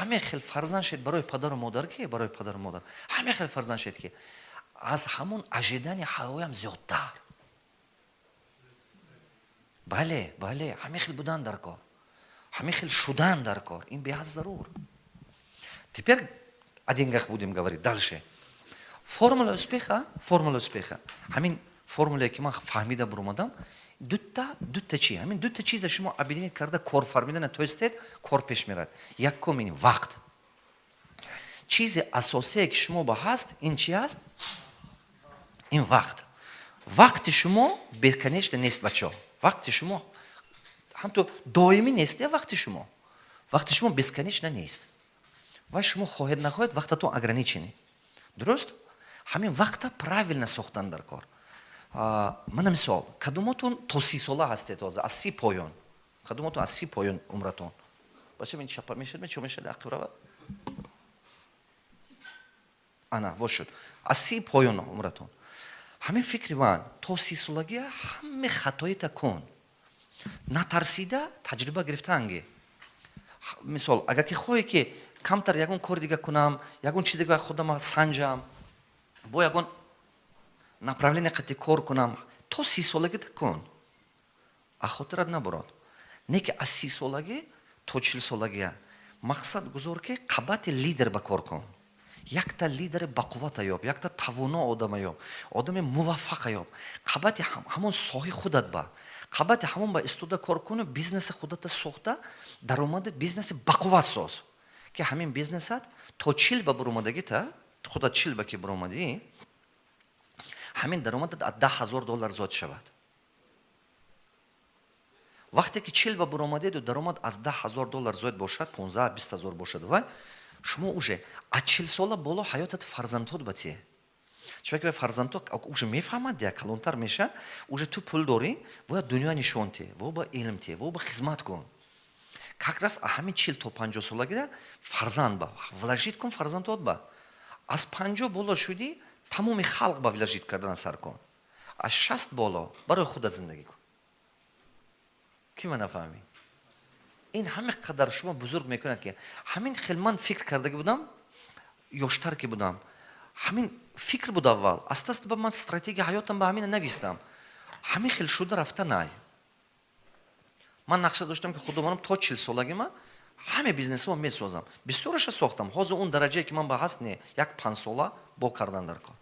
ҳаме хел фарзанд шед барои падару модар ки барои падару модар ҳаме хел фарзанд шед ки аз ҳамон ажидани ҳавоям зиёдтар. бале ҳаме хел будан дар кор, ҳаме хел шудан дар кор. Ин беҳад зарур. Теперь один гах будем говорить дальше. Формула успеха. Ҳамин формулае ки ман фаҳмида буромадам, дутта чи? Ҳамин дутта чиза шумо объединить карда кор фармидана тоистед, кор пеш мерад. Якум ин вақт. Чизи асосие ки шумо ба ҳаст, ин чи аст? Ин вақт. Вақти шумо бесконечно нест, бачаҳо. Вақти шумо ҳамто доимӣ нест, вақти шумо. Вақти шумо бесконечно нест. Вай шумо хоҳед нахоҳед вақтатон ограничене. Дуруст? ҳамин вақта правилно сохтан дар кор. Мана мисол, кадумотон то 30 сола ҳастед ҳозир, аз 30 поён. Кадумотон аз 30 поён умратон. Баша мен чапа мешад, чо мешад ақиб рава? Ана, вот шуд. Аз 30 поён умратон. ҳамин фикри ман, то 30 солагия ҳаме хатоита кун. Натарсида таҷриба гирифтанги. Мисол, агар ки хоҳе ки камтар ягон кори дига кунам, ягон чиз дига худама санҷам, бо ягон направление қати кор кунам, то 30 солаги кун. А хотират набурад. Не ки аз 30 солаги то 40 солагия. Мақсад гузор ки қабати лидер ба кор кун. Якта лидери бақуввата ёб, якта тавоно одама ёб, одами муваффақа ёб. Қабати ҳамон соҳи худат ба. Қабати ҳамон ба истода кор куну, бизнеси худата сохта, даромади бизнеси бақувват соз. Ки ҳамин бизнесат то 40 ба буромадагита, худат 40 ба ки буромадӣ, ҳамин даромадат аз $10,000 зиёд шавад. Вақте ки 40 ба буромадеду даромад аз $10,000 зиёд бошад, 15-20 бошад, вай шумо уже аз 40 сола боло ҳаётат фарзандҳод ба ти. Чунки ки фарзандҳо уже мефаҳмад, як калонтар меша, уже ту пул дорӣ, бояд дунё нишон ти, во ба илм ти, во ба хизмат кун. Как раз ҳамин 40 то 50 солагида фарзанд ба, вложит кун фарзандҳод ба. Аз 50 боло шудӣ, тамоми халқ ба вложит кардан сар кун. Аз 60 боло барои худат зиндагӣ кун. Ки ма нафаҳмӣ? ин ҳаме қадар шумо бузург мекунад ки ҳамин хел ман фикр кардаги будам, ёштар ки будам, ҳамин фикр буд аввал, аст-аст ба ман стратегия ҳаётам ба ҳамина навистам. ҳамин хел шуда рафта най. Ман нақша доштам ки худомонам то 40 солагима ҳаме бизнесҳо месозам. Бисёраша сохтам. Ҳозир он дараҷае ки ман ба ҳаст не, як 5 сола бо кардан дар кор.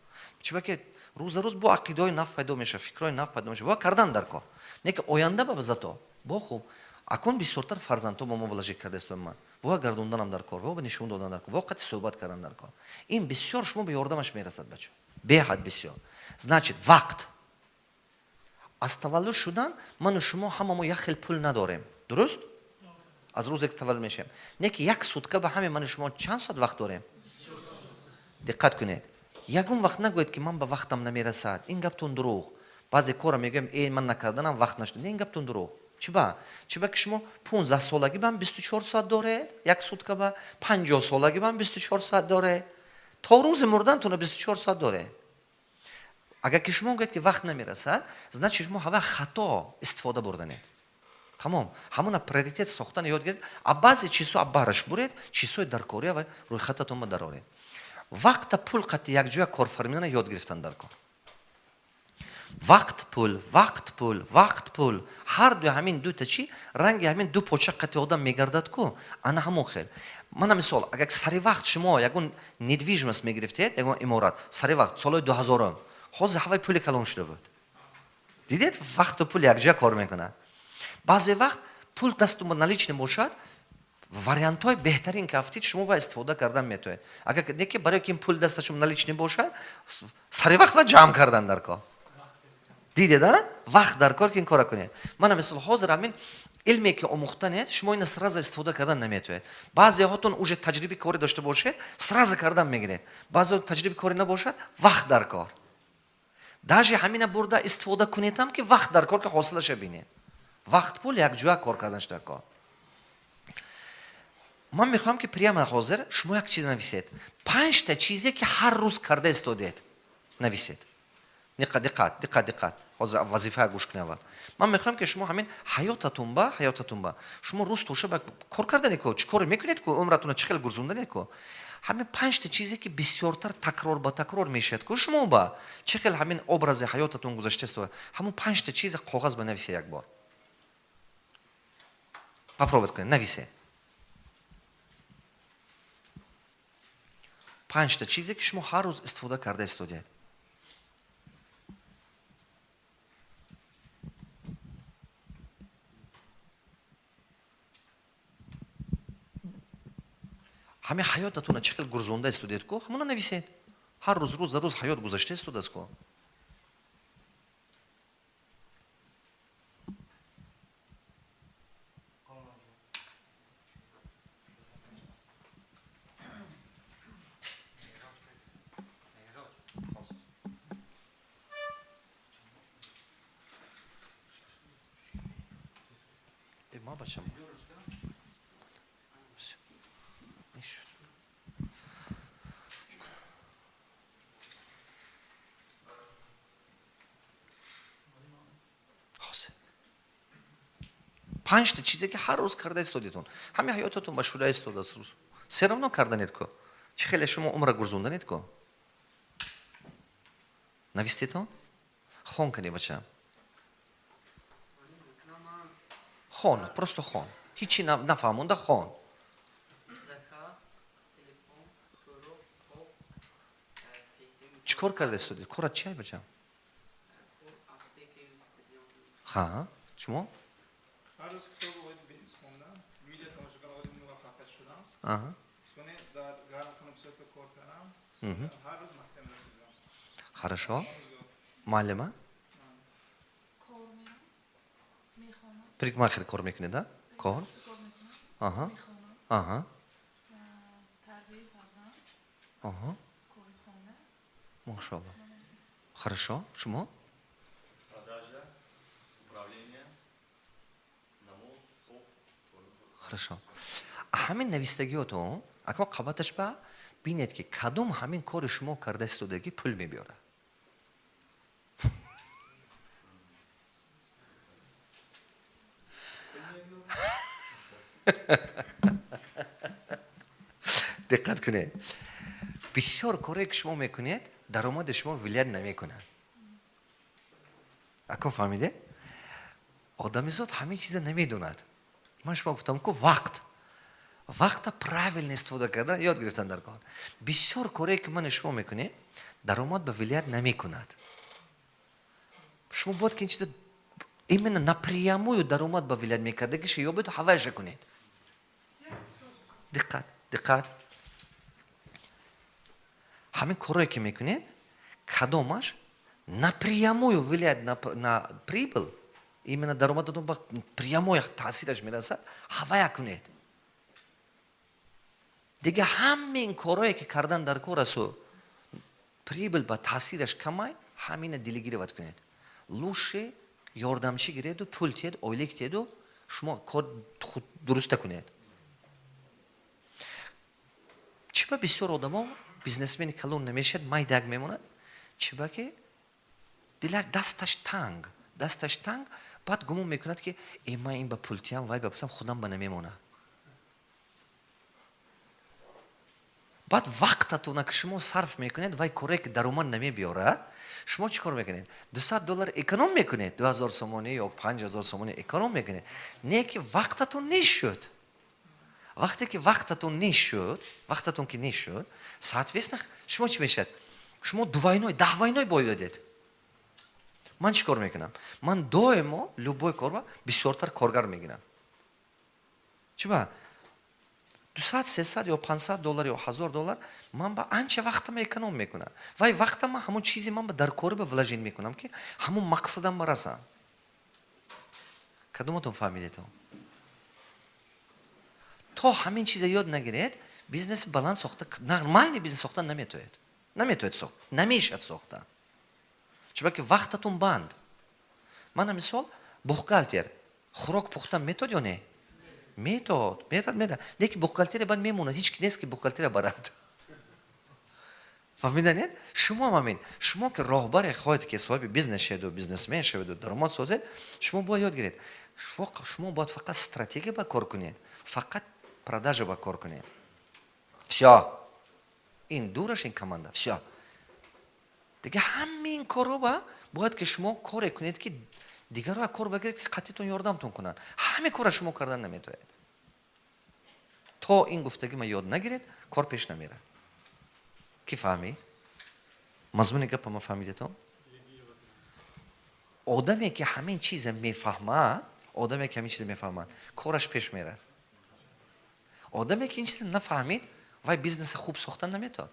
Чунки рӯза рӯз бо ақидаҳои нав пайдо меша, фикрҳои нав пайдо меша, бо кардан дар кор. Не ки оянда ба зато. Бо хуб. Акун бисёртар фарзандҳо ба мо вложит кардааст ман. Во гардонданам дар кор, во ба нишон додан дар кор, во қати суҳбат кардан дар кор. Ин бисёр шумо ба ёрдамаш мерасад, бачо. Беҳад бисёр. Значит, вақт. Аз таваллуд шудан, ману шумо ҳамамо як хел пул надорем. Дуруст? Аз рӯзе ки таваллуд мешавем. Не ки як сутка ба ҳаме ману шумо чанд соат вақт дорем? Диққат кунед. Ягон вақт нагӯед ки ман ба вақтам намерасад. Ин гаптон дурӯғ. Баъзе кора мегӯем, ман накарданам, вақт нашуд. Не, ин гаптон дурӯғ. Чиба ки шумо 15 солаги бам 24 соат доре, як сутка ба 50 солаги бам 24 соат доре. То рӯзи мурдантуна 24 соат доре. Агар ки шумо гӯед ки вақт намерасад, значит шумо ҳава хато истифода бурданед. Тамом. Ҳамона приоритет сохтан ёд гиред, а баъзе чизҳо бараш буред, чизҳои даркория ва рӯйхататон ба дароред. Вақта пул қати якҷоя корфармидана ёд гирифтан дар кор. Вақт пул. Ҳар ду ҳамин дута чи ранги ҳамин ду поча қати одам мегардад ку. Ана ҳамон хел. Мана мисол, агар сари вақт шумо ягон недвижимост мегирифтед, ягон иморат, сари вақт соли 2000, ҳозир ҳаваи пули калон шуда буд. Дидед, вақту пул якҷоя кор мекунад. Баъзе вақт пул дастум наличный бошад, вариантҳои беҳтарин ки ҳафтид шумо ва истифода кардан метавонед. Агар не ки барои ки ин пул дасташум наличный бошад, сари вақт ва ҷамъ кардан дар кор. Дидед, вақт дар кор ки ин кора кунед. Мана мисол ҳозир ҳамин илме ки омӯхтанед, шумо ина сразу истифода кардан наметавонед. Баъзеҳотон уже таҷриби кори дошта бошед, сразу кардан мегиред. Баъзеҳо таҷриби кори набошад, вақт дар кор. Даже ҳамина бурда истифода кунедам ки вақт дар кор ки ҳосилаша бинед. Вақт пул якҷоя кор карданаш дар кор. Ман мехоҳам ки прямо ҳозир шумо як чиз нависед. 5 чизе ки ҳар рӯз карда истодед. Нависед. Диққат. ҳозир вазифа гӯш кунава. Ман мехоҳам ки шумо ҳамин ҳаётатун ба шумо рӯз тоша ба кор кардане ку чӣ коре мекунед ку умратуна чӣ хел гурзондане ку ҳамин 5 та чизе ки бисёртар такрор ба такрор мешавад ку шумо ба чӣ хел ҳамин образи ҳаётатун гузаштааст ҳамон 5 та чизе коғаз банависе як бор. Попробуйте кунед, нависе. 5 та чизе ки шумо ҳар рӯз истифода карда истодед. ҳамин ҳаётатуна чӣ хел гурзонда истодед ку ҳамона нависед. ҳар рӯз за рӯз ҳаёт гузашта истодааст ку. ма бачам پنج تا چیزی که هر روز کرده استودیتون همین حیاتتون با شوره استوده است روز سرم نکردنید کو چه خیلی شما عمر گرزوندنید کو نویستیتون خون کنی بچم خون просто خون هیچی نفهمونده خون چیکار کرده استودی کارت چیه بچم ها شما هر روز کتاب رو باید بهش خوندم ویدیو تماشا کردم ولی موفق شدم آها سونه در گارانتون سه تا کار کردم هر روز مکتب میرم хорошо معلمه парикмахер کار میکنه да کار آها آها تربیت فرزند آها کاری خانه ماشاءالله хорошо شما хорошо ҳамин навистагиётон акмо қабаташ ба бинед ки кадом ҳамин кори шумо карда истодагӣ пул мебиёрад диққат кунед бисёр коре ки шумо мекунед даромади шумо вилоят намекунад акон фаҳмиде одамизод ҳамин чиза намедонад ман шумо гуфтам ку вақта правилно истифода кардан ёд гирифтан дар кор бисёр коре ки ман шумо мекунем даромад ба вилоят намекунад шумо бояд ки ин чиза именно напрямую даромад ба вилоят мекардагиша ё бояд ҳавайша кунед диққат ҳамин корое ки мекунед кадомаш напрямую влияет на прибыль именно даромадатон ба прямой таъсираш мерасад ҳавая кунед дига ҳамин корое ки кардан дар корасу прибыль ба таъсираш камай ҳамина делегировать кунед лучше ёрдамчӣ гиреду пул тиҳед ойлик тиҳеду шумо кор худ дуруста кунед чиба бисёр одамо бизнесмени калон намешад майдак мемонад чиба ки дилаш дасташ танг баъд гумон мекунад ки ман ин ба пултиям вай ба пултиям худам ба намемона баъд вақтатона ки шумо сарф мекунед вай коре ки даромад намебиёрад шумо чӣ кор мекунед $200 эконом мекунед 2000 сомонӣ ё 5000 сомонӣ эконом мекунед не ки вақтатон нешуд вақте ки вақтатон ки нешуд соответственно шумо чӣ мешавад шумо дувайной 10 вайной бояд додед ман чӣ кор мекунам ман доимо любой корба бисёртар коргар мегирам чиба $200 300 ё $500 ё $1000 ман ба анча вақтам эконом мекунам вай вақтама ҳамон чизи ман ба дар кори ба вложен мекунам ки ҳамон мақсадам барасам кадоматон фаҳмидед то ҳамин чиза ёд нагиред бизнес баланд сохта нормальный бизнес сохта наметавонед сохт намешавад сохта чуба ки вақтатон банд мана мисол бухгалтер хӯрок пухта метод ё не метод лекин бухгалтери банд мемонад ҳеч ки нест ки бухгалтера барад فهمیدین؟ شما همین شما که راهبر خواهید که صاحب بیزنس شید و بیزنسمن شید و درآمد سازید شما باید یاد گیرید شما باید فقط استراتژی با کار کنید فقط продажа با کار کنید все این دورش این کمانده все دیگه همین کارو باید که شما کار کنید که دیگر رو کار بگیرید که قطعیتون یاردمتون کنن همه کار شما کردن نمیتونید تا این گفتگی ما یاد نگیرید کار پیش نمیره کی فهمید مضمون گپ ما فهمیدتون آدمی که همین چیز میفهمه آدمی که همین چیز میفهمه کارش پیش میره آدمی که این چیز نفهمید وای بیزنس خوب ساختن نمیتونه